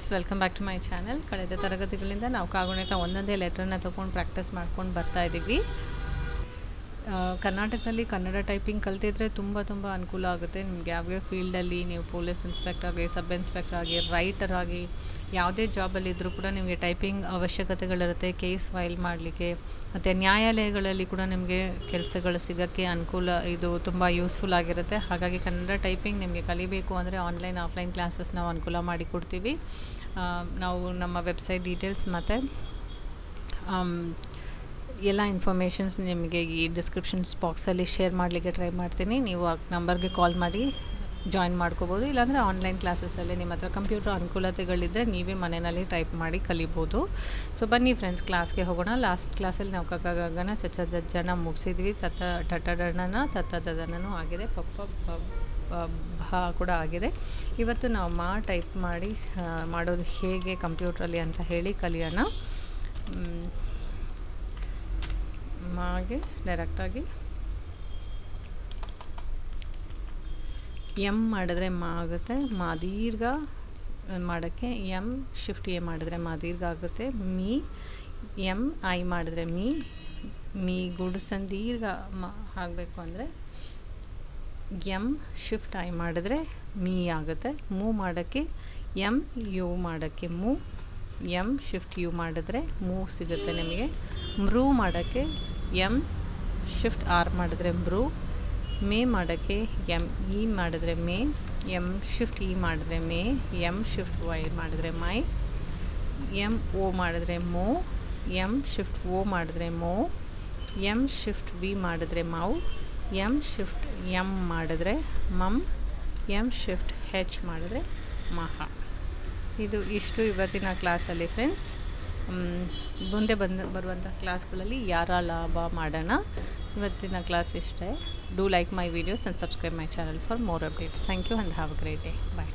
Friends, welcome back to my channel. ಕಳೆದ ತರಗತಿಗಳಿಂದ ನಾವು ಕಾಗುಣಿತ ಒಂದೊಂದೇ ಲೆಟ್ರನ್ನ ತೊಗೊಂಡು ಪ್ರಾಕ್ಟೀಸ್ ಮಾಡ್ಕೊಂಡು ಬರ್ತಾ ಇದ್ದೀವಿ. ಕರ್ನಾಟಕದಲ್ಲಿ ಕನ್ನಡ ಟೈಪಿಂಗ್ ಕಲ್ತಿದ್ರೆ ತುಂಬ ಅನುಕೂಲ ಆಗುತ್ತೆ. ನಿಮ್ಗೆ ಯಾವ್ಯಾವ ಫೀಲ್ಡಲ್ಲಿ ನೀವು ಪೊಲೀಸ್ ಇನ್ಸ್ಪೆಕ್ಟರ್ ಆಗಿ, ಸಬ್ ಇನ್ಸ್ಪೆಕ್ಟರ್ ಆಗಿ, ರೈಟರ್ ಆಗಿ ಯಾವುದೇ ಜಾಬಲ್ಲಿದ್ದರೂ ಕೂಡ ನಿಮಗೆ ಟೈಪಿಂಗ್ ಅವಶ್ಯಕತೆಗಳಿರುತ್ತೆ. ಕೇಸ್ ಫೈಲ್ ಮಾಡಲಿಕ್ಕೆ ಮತ್ತು ನ್ಯಾಯಾಲಯಗಳಲ್ಲಿ ಕೂಡ ನಿಮಗೆ ಕೆಲಸಗಳು ಸಿಗೋಕ್ಕೆ ಅನುಕೂಲ, ಇದು ತುಂಬ ಯೂಸ್ಫುಲ್ ಆಗಿರುತ್ತೆ. ಹಾಗಾಗಿ ಕನ್ನಡ ಟೈಪಿಂಗ್ ನಿಮಗೆ ಕಲಿಬೇಕು ಅಂದರೆ ಆನ್ಲೈನ್ ಆಫ್ಲೈನ್ ಕ್ಲಾಸಸ್ ನಾವು ಅನುಕೂಲ ಮಾಡಿಕೊಡ್ತೀವಿ. ನಾವು ನಮ್ಮ ವೆಬ್ಸೈಟ್ ಡೀಟೇಲ್ಸ್ ಮತ್ತು ಎಲ್ಲ ಇನ್ಫಾರ್ಮೇಷನ್ಸ್ ನಿಮಗೆ ಈ ಡಿಸ್ಕ್ರಿಪ್ಷನ್ಸ್ ಬಾಕ್ಸಲ್ಲಿ ಶೇರ್ ಮಾಡಲಿಕ್ಕೆ ಟ್ರೈ ಮಾಡ್ತೀನಿ. ನೀವು ಆ ನಂಬರ್ಗೆ ಕಾಲ್ ಮಾಡಿ ಜಾಯಿನ್ ಮಾಡ್ಕೋಬೋದು. ಇಲ್ಲಾಂದರೆ ಆನ್ಲೈನ್ ಕ್ಲಾಸಸ್ಸಲ್ಲಿ ನಿಮ್ಮ ಹತ್ರ ಕಂಪ್ಯೂಟರ್ ಅನುಕೂಲತೆಗಳಿದ್ದರೆ ನೀವೇ ಮನೆಯಲ್ಲಿ ಟೈಪ್ ಮಾಡಿ ಕಲಿಬೋದು. ಸೊ ಬನ್ನಿ ಫ್ರೆಂಡ್ಸ್, ಕ್ಲಾಸ್ಗೆ ಹೋಗೋಣ. ಲಾಸ್ಟ್ ಕ್ಲಾಸಲ್ಲಿ ನಾವು ಕಗಗನ ಚಚ ಜಜ್ಜನ ಮುಗಿಸಿದ್ವಿ. ಟಟಡಣನ ತತ್ತದನೂ ಆಗಿದೆ, ಪಪ್ಪ ಭ ಕೂಡ ಆಗಿದೆ. ಇವತ್ತು ನಾವು ಟೈಪ್ ಮಾಡಿ ಮಾಡೋದು ಹೇಗೆ ಕಂಪ್ಯೂಟ್ರಲ್ಲಿ ಅಂತ ಹೇಳಿ ಕಲಿಯೋಣ. ಮಾಗೆ ಡೈರೆಕ್ಟಾಗಿ ಎಮ್ ಮಾಡಿದ್ರೆ ಮಾ ಆಗುತ್ತೆ. ಮಾ ದೀರ್ಘ ಮಾಡೋಕ್ಕೆ ಎಮ್ ಶಿಫ್ಟ್ ಎ ಮಾಡಿದ್ರೆ ಮಾ ದೀರ್ಘ ಆಗುತ್ತೆ. ಮೀ ಎಮ್ ಐ ಮಾಡಿದ್ರೆ ಮೀ ಗುಡ್ಸನ್ ದೀರ್ಘ ಆಗಬೇಕು ಅಂದರೆ ಎಮ್ ಶಿಫ್ಟ್ ಐ ಮಾಡಿದ್ರೆ ಮೀ ಆಗುತ್ತೆ. ಮೂ ಮಾಡೋಕ್ಕೆ ಎಮ್ ಯು ಮಾಡೋಕ್ಕೆ ಮೂ, ಎಮ್ ಶಿಫ್ಟ್ ಯು ಮಾಡಿದ್ರೆ ಮೂ ಸಿಗುತ್ತೆ ನಿಮಗೆ. ಮೃ ಮಾಡೋಕ್ಕೆ ಎಮ್ ಶಿಫ್ಟ್ ಆರ್ ಮಾಡಿದ್ರೆ ಮೃ. ಮೇ ಮಾಡೋಕ್ಕೆ ಎಮ್ ಇ ಮಾಡಿದ್ರೆ ಮೇ, ಎಮ್ ಶಿಫ್ಟ್ ಇ ಮಾಡಿದ್ರೆ ಮೇ, ಎಮ್ ಶಿಫ್ಟ್ ವೈ ಮಾಡಿದ್ರೆ ಮೈ, ಎಮ್ ಓ ಮಾಡಿದ್ರೆ ಮೋ, ಎಮ್ ಶಿಫ್ಟ್ ಓ ಮಾಡಿದ್ರೆ ಮೋ, ಎಮ್ ಶಿಫ್ಟ್ ವಿ ಮಾಡಿದ್ರೆ ಮೌ, ಎಮ್ ಶಿಫ್ಟ್ ಎಮ್ ಮಾಡಿದ್ರೆ ಮಮ್, ಎಮ್ ಶಿಫ್ಟ್ ಹೆಚ್ ಮಾಡಿದ್ರೆ ಮಹ. ಇದು ಇಷ್ಟು ಇವತ್ತಿನ ಕ್ಲಾಸಲ್ಲಿ ಫ್ರೆಂಡ್ಸ್. ಮುಂದೆ ಬರುವಂಥ ಕ್ಲಾಸ್ಗಳಲ್ಲಿ ಯಾರ ಲಾಭ ಮಾಡೋಣ. ಇವತ್ತಿನ ಕ್ಲಾಸ್ ಇಷ್ಟೇ. Do like my videos and subscribe my channel for more updates. Thank you and have a great day. Bye.